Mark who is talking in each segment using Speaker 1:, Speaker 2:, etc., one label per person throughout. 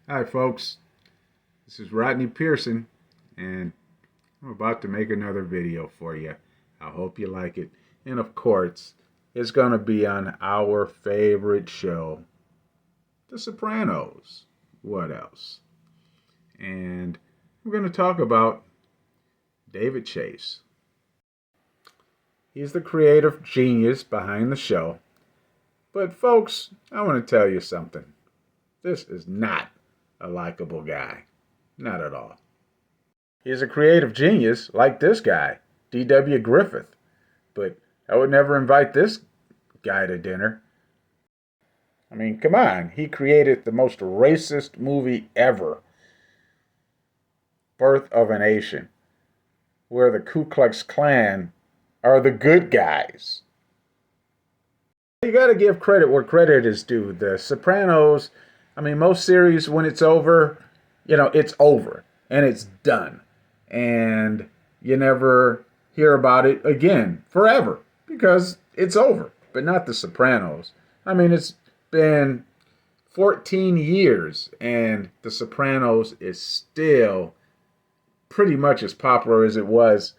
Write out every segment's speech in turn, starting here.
Speaker 1: Hi, folks. This is Rodney Pearson, and I'm about to make another video for you. I hope you like it. And of course, it's going to be on our favorite show, The Sopranos. What else? And we're going to talk about David Chase. He's the creative genius behind the show. But, folks, I want to tell you something. This is not a likable guy. Not at all. He's a creative genius like this guy, D.W. Griffith. But I would never invite this guy to dinner. I mean, come on. He created the most racist movie ever, Birth of a Nation, where the Ku Klux Klan are the good guys. You got to give credit where credit is due. The Sopranos, I mean, most series, when it's over, it's over and it's done. And you never hear about it again forever because it's over. But not The Sopranos. I mean, it's been 14 years and The Sopranos is still pretty much as popular as it was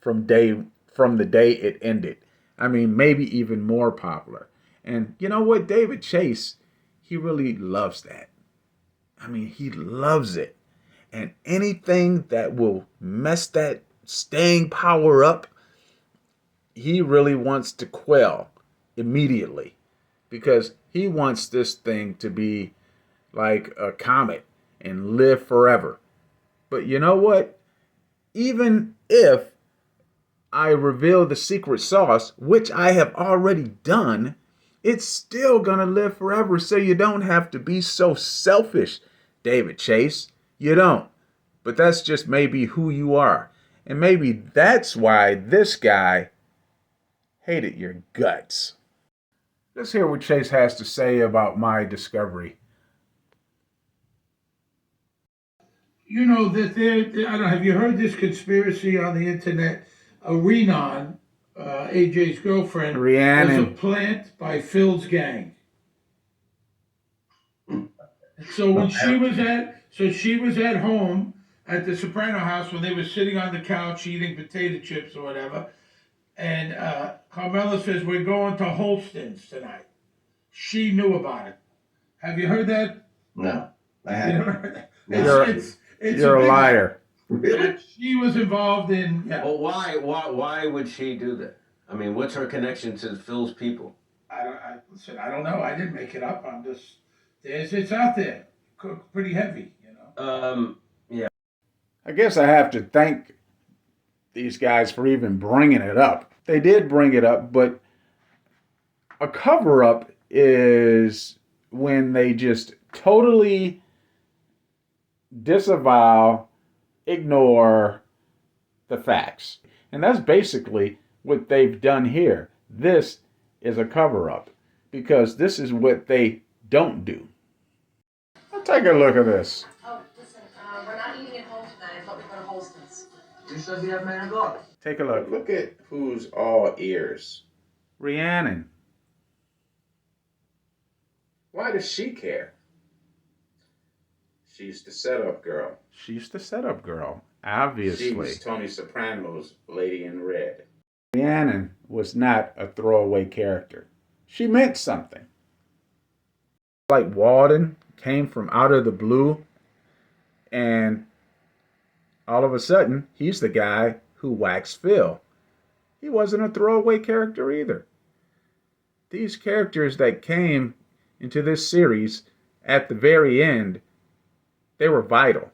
Speaker 1: from the day it ended. I mean, maybe even more popular. And you know what? David Chase, he really loves that. I mean, he loves it. And anything that will mess that staying power up, he really wants to quell immediately. Because he wants this thing to be like a comet and live forever. But you know what? Even if I reveal the secret sauce, which I have already done, it's still going to live forever. So you don't have to be so selfish, David Chase. You don't. But that's just maybe who you are. And maybe that's why this guy hated your guts. Let's hear what Chase has to say about my discovery.
Speaker 2: You know that I don't know, have you heard this conspiracy on the internet? Rhiannon, AJ's girlfriend,
Speaker 1: Rhiannon.
Speaker 2: was a plant by Phil's gang. So when she was at home at the Soprano house when they were sitting on the couch eating potato chips or whatever, and Carmela says we're going to Holston's tonight. She knew about it. Have you heard that?
Speaker 3: No, I
Speaker 2: You
Speaker 3: haven't.
Speaker 2: never heard that?
Speaker 3: No.
Speaker 2: It's
Speaker 1: You're a
Speaker 2: big-
Speaker 1: liar.
Speaker 3: Really?
Speaker 2: She was involved in. Yeah.
Speaker 3: Well, why would she do that? I mean, what's her connection to Phil's people?
Speaker 2: Listen, I don't know. I didn't make it up. I'm just it's out there, pretty heavy,
Speaker 3: Yeah.
Speaker 1: I guess I have to thank these guys for even bringing it up. They did bring it up, but a cover up is when they just totally disavow, ignore the facts. And that's basically what they've done here. This is a cover up because this is what they don't do. Now take a look at this.
Speaker 4: Oh, listen, we're not eating at home tonight. I thought we'd go to Holston's.
Speaker 5: You said you have man and dog.
Speaker 1: Take a look. Look at who's all ears. Rhiannon. Why does she care? She's the setup girl. She's the setup girl, obviously. She's Tony Soprano's Lady in Red. Rhiannon was not a throwaway character. She meant something. Like Walden came from out of the blue, and all of a sudden, he's the guy who waxed Phil. He wasn't a throwaway character either. These characters that came into this series at the very end, they were vital.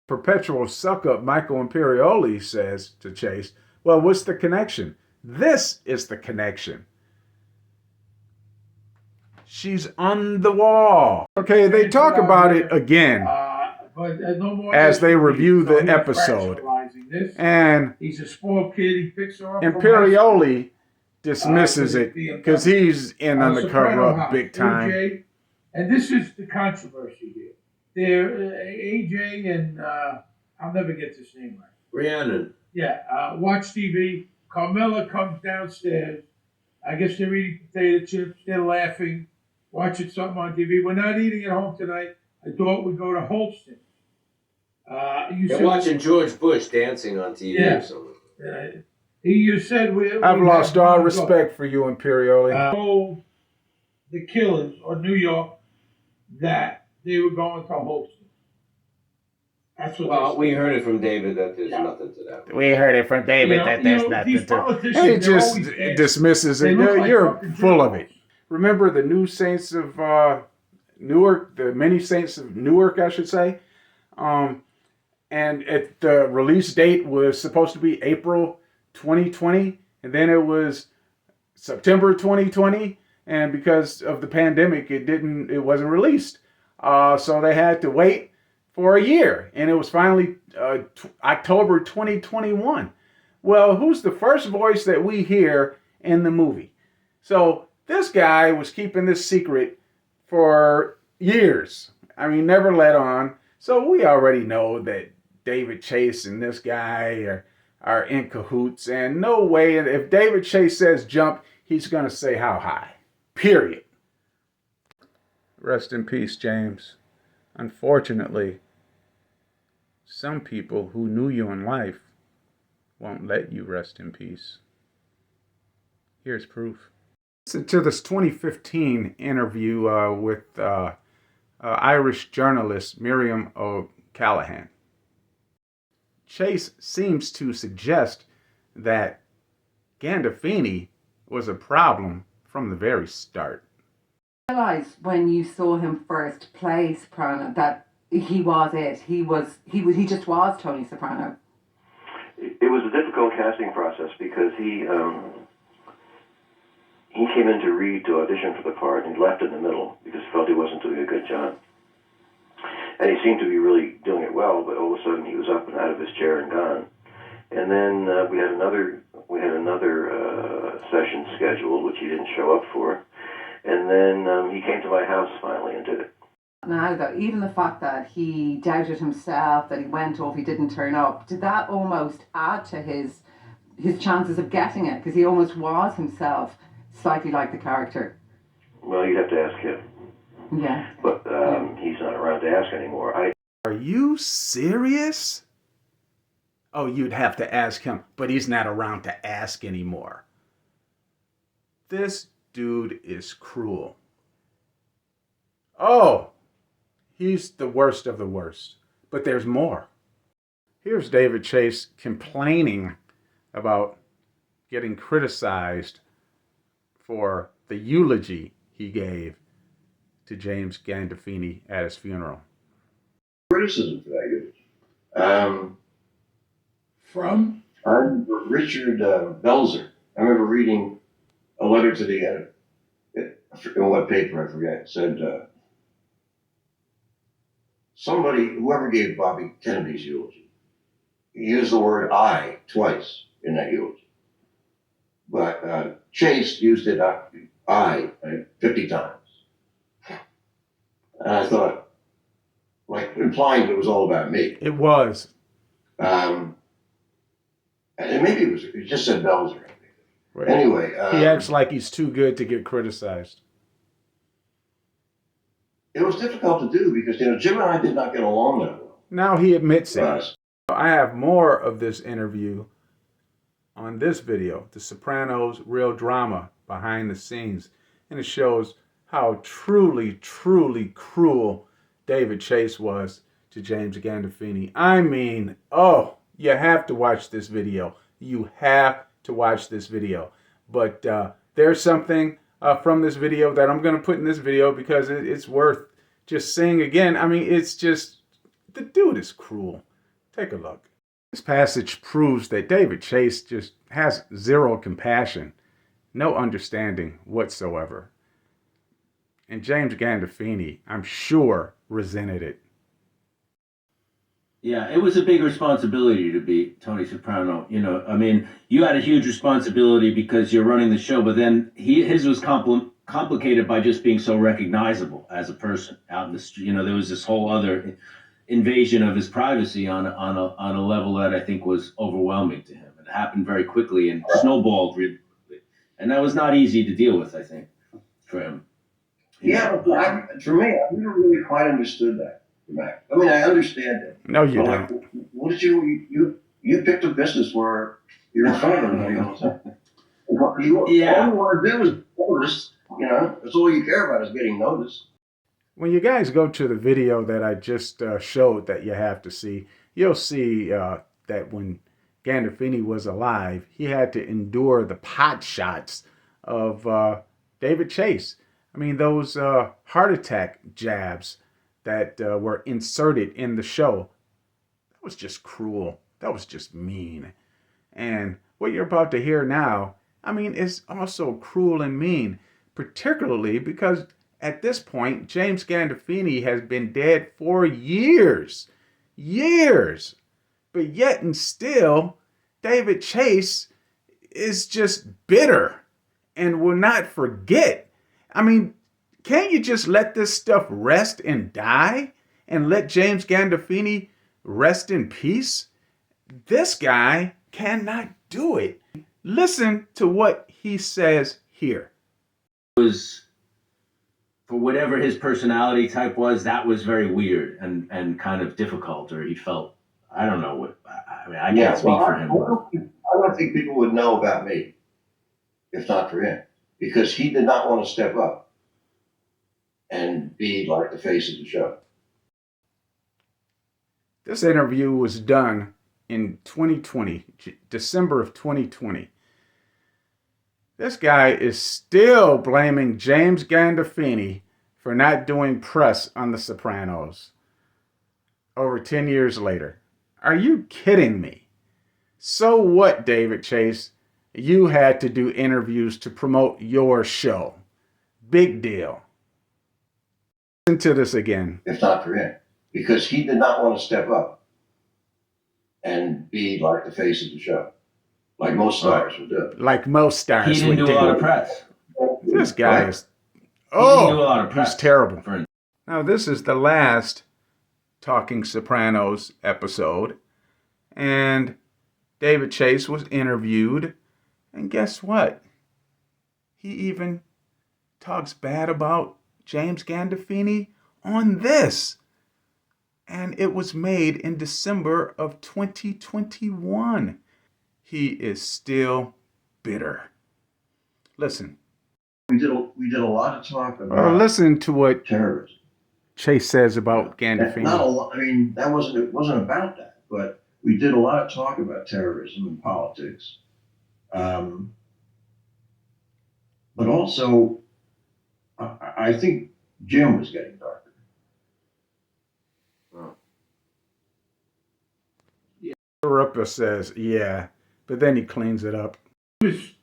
Speaker 1: Perpetual suck-up Michael Imperioli says to Chase, well, what's the connection? This is the connection. She's on the wall. Okay, they talk about it again as they review the episode. And
Speaker 2: he's a spoiled kid. He picks her up.
Speaker 1: Imperioli dismisses it because he's in on the cover-up big time.
Speaker 2: AJ, and this is the controversy here. They're AJ and I'll never get this name right.
Speaker 3: Rhiannon.
Speaker 2: Yeah, watch TV. Carmela comes downstairs. I guess they're eating potato chips. They're laughing, watching something on TV. We're not eating at home tonight. I thought we'd go to Holston. You
Speaker 3: They're
Speaker 2: said
Speaker 3: watching George Bush dancing on TV
Speaker 2: Yeah.
Speaker 3: or something.
Speaker 2: You said
Speaker 1: I've
Speaker 2: we
Speaker 1: lost
Speaker 2: had
Speaker 1: all
Speaker 2: one
Speaker 1: respect for you, Imperioli.
Speaker 2: told the killers or New York that they were going to Holston. That's what
Speaker 3: Well,
Speaker 2: they
Speaker 3: we
Speaker 2: said.
Speaker 3: heard it from David that there's
Speaker 2: Yeah.
Speaker 3: nothing to that.
Speaker 1: We heard it from David that there's
Speaker 2: these
Speaker 1: nothing to.
Speaker 2: politicians,
Speaker 1: And he
Speaker 2: they're
Speaker 1: just
Speaker 2: always dancing.
Speaker 1: dismisses
Speaker 2: They
Speaker 1: it.
Speaker 2: look like
Speaker 1: You're
Speaker 2: fucking
Speaker 1: full of
Speaker 2: jerk-offs.
Speaker 1: it. Remember the new saints of Newark, the many saints of Newark, I should say. And the release date was supposed to be April 2020, and then it was September 2020, and because of the pandemic, it wasn't released. So they had to wait for a year, and it was finally October 2021. Well, who's the first voice that we hear in the movie? So this guy was keeping this secret for years. I mean, never let on. So we already know that David Chase and this guy are in cahoots, and no way, if David Chase says jump, he's going to say how high. Period. Rest in peace, James. Unfortunately, some people who knew you in life won't let you rest in peace. Here's proof. Listen to this 2015 interview with Irish journalist Miriam O'Callaghan. Chase seems to suggest that Gandolfini was a problem from the very start.
Speaker 6: Realized when you saw him first play Soprano that he was it. He just was Tony Soprano.
Speaker 7: It was a difficult casting process because he came in to read to audition for the part and he left in the middle because he felt he wasn't doing a good job. And he seemed to be really doing it well, but all of a sudden he was up and out of his chair and gone. And then we had another session scheduled, which he didn't show up for. And then he came to my house finally and did it.
Speaker 6: Now, though, even the fact that he doubted himself, that he went off, he didn't turn up, did that almost add to his chances of getting it? Because he almost was himself, slightly like the character.
Speaker 7: Well, you'd have to ask him.
Speaker 6: Yeah.
Speaker 7: But he's not around to ask anymore.
Speaker 1: Are you serious? Oh, you'd have to ask him, but he's not around to ask anymore. This dude is cruel. Oh, he's the worst of the worst. But there's more. Here's David Chase complaining about getting criticized for the eulogy he gave to James Gandolfini at his funeral.
Speaker 8: Criticism for that eulogy.
Speaker 2: From?
Speaker 8: Richard Belzer. I remember reading a letter to the editor. In what paper, I forget. It said, whoever gave Bobby Kennedy's eulogy, he used the word I twice in that eulogy. But Chase used it I 50 times. And I thought, like, implying it was all about me.
Speaker 1: It was.
Speaker 8: And maybe it just said Belzer.
Speaker 1: Right.
Speaker 8: Anyway.
Speaker 1: He acts like he's too good to get criticized.
Speaker 8: It was difficult to do because, Jim and I did not get along that well.
Speaker 1: Now he admits it.
Speaker 8: Right.
Speaker 1: I have more of this interview on this video, The Sopranos Real Drama Behind the Scenes. And it shows how truly, truly cruel David Chase was to James Gandolfini. I mean, you have to watch this video. You have to watch this video. But there's something from this video that I'm going to put in this video because it's worth just seeing again. I mean, it's just, the dude is cruel. Take a look. This passage proves that David Chase just has zero compassion, no understanding whatsoever. And James Gandolfini, I'm sure, resented it.
Speaker 3: Yeah, it was a big responsibility to be Tony Soprano. I mean, you had a huge responsibility because you're running the show, but then his was complicated by just being so recognizable as a person out in the street. There was this whole other invasion of his privacy on a level that I think was overwhelming to him. It happened very quickly and snowballed really quickly, and that was not easy to deal with, I think, for him.
Speaker 8: Yeah, but for me, I never really quite understood that, Mac. I mean, I understand it.
Speaker 1: No, you
Speaker 8: But
Speaker 1: don't.
Speaker 8: like, what did you picked a business where you're in front of everybody all the time. All you want to do is notice, that's all you care about is getting noticed.
Speaker 1: When you guys go to the video that I just showed that you have to see, you'll see that when Gandolfini was alive, he had to endure the pot shots of David Chase. I mean, those heart attack jabs that were inserted in the show, that was just cruel. That was just mean. And what you're about to hear now, I mean, is also cruel and mean, particularly because at this point, James Gandolfini has been dead for years. Years. But yet and still, David Chase is just bitter and will not forget. I mean, can't you just let this stuff rest and die and let James Gandolfini rest in peace? This guy cannot do it. Listen to what he says here.
Speaker 3: Was, for whatever his personality type was, that was very weird and kind of difficult, or he felt, I don't know what, I mean, I can't speak for him.
Speaker 8: I don't think people would know about me if not for him, because he did not want to step up and be like the face of the show.
Speaker 1: This interview was done in 2020, December of 2020. This guy is still blaming James Gandolfini for not doing press on The Sopranos over 10 years later. Are you kidding me? So what, David Chase? You had to do interviews to promote your show. Big deal. Listen to this again.
Speaker 8: If not for him, because he did not want to step up and be like the face of the show, like most stars would do.
Speaker 1: Like most stars
Speaker 3: He didn't
Speaker 1: would
Speaker 3: do a lot of press.
Speaker 1: This guy is,
Speaker 3: He didn't do a lot of
Speaker 1: he's
Speaker 3: press.
Speaker 1: terrible. Now, this is the last Talking Sopranos episode, and David Chase was interviewed, and guess what? He even talks bad about James Gandolfini on this. And it was made in December of 2021. He is still bitter. Listen.
Speaker 8: We did a lot of talk about
Speaker 1: listen to what
Speaker 8: terrorism.
Speaker 1: Chase says about Gandolfini.
Speaker 8: Not a lot. I mean, it wasn't about that, but we did a lot of talk about terrorism and politics. But also, I think Jim was getting darker.
Speaker 1: Ripper says, yeah, but then he cleans it up.
Speaker 2: He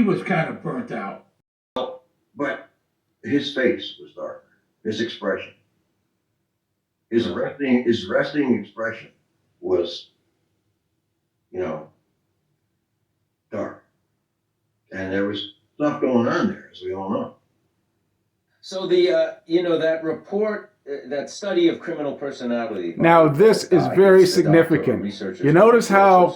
Speaker 2: was kind of burnt out.
Speaker 8: But his face was darker. His expression. His resting expression was, dark. And there was stuff going on there, as we all know.
Speaker 3: So that report, that study of criminal personality.
Speaker 1: Now, this is very significant. You notice how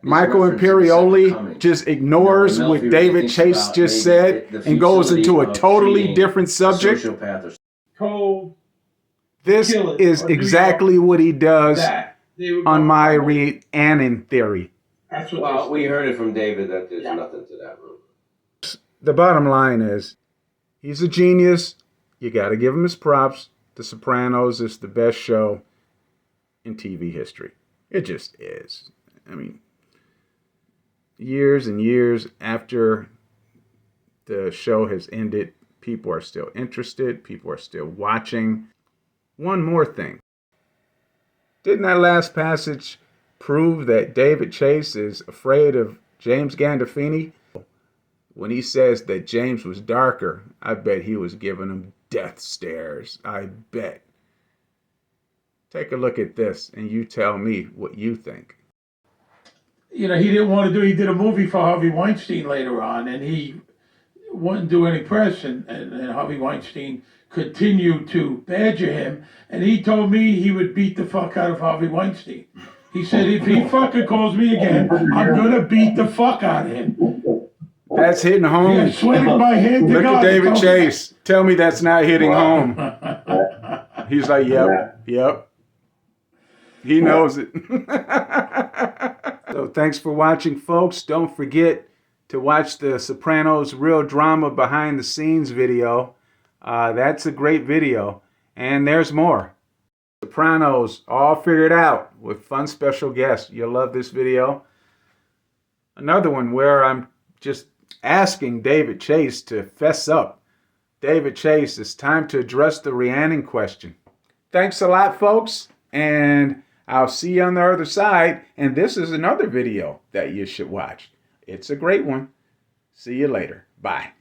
Speaker 1: Michael Imperioli just ignores what David Chase just said and goes into a totally different subject? This is exactly what he does on my Rhiannon theory.
Speaker 3: Well, we heard it from David that there's nothing to that rumor.
Speaker 1: The bottom line is, he's a genius. You got to give him his props. The Sopranos is the best show in TV history. It just is. I mean, years and years after the show has ended, people are still interested. People are still watching. One more thing. Didn't that last passage prove that David Chase is afraid of James Gandolfini? When he says that James was darker, I bet he was giving him death stares. I bet. Take a look at this and you tell me what you think.
Speaker 2: He didn't want to he did a movie for Harvey Weinstein later on, and he wouldn't do any press, and Harvey Weinstein continued to badger him, and he told me he would beat the fuck out of Harvey Weinstein. He said, if he fucking calls me again, I'm gonna beat the fuck out of him.
Speaker 1: That's hitting home.
Speaker 2: You're swinging my hand to
Speaker 1: Look
Speaker 2: God.
Speaker 1: at David
Speaker 2: Don't-
Speaker 1: Chase. Tell me that's not hitting home. He's like, yep, yep. He knows it. So thanks for watching, folks. Don't forget to watch the Sopranos Real Drama Behind the Scenes video. That's a great video. And there's more. Sopranos all figured out with fun special guests. You'll love this video. Another one where I'm just asking David Chase to fess up. David Chase, it's time to address the Rhiannon question. Thanks a lot, folks, and I'll see you on the other side. And this is another video that you should watch. It's a great one. See you later. Bye.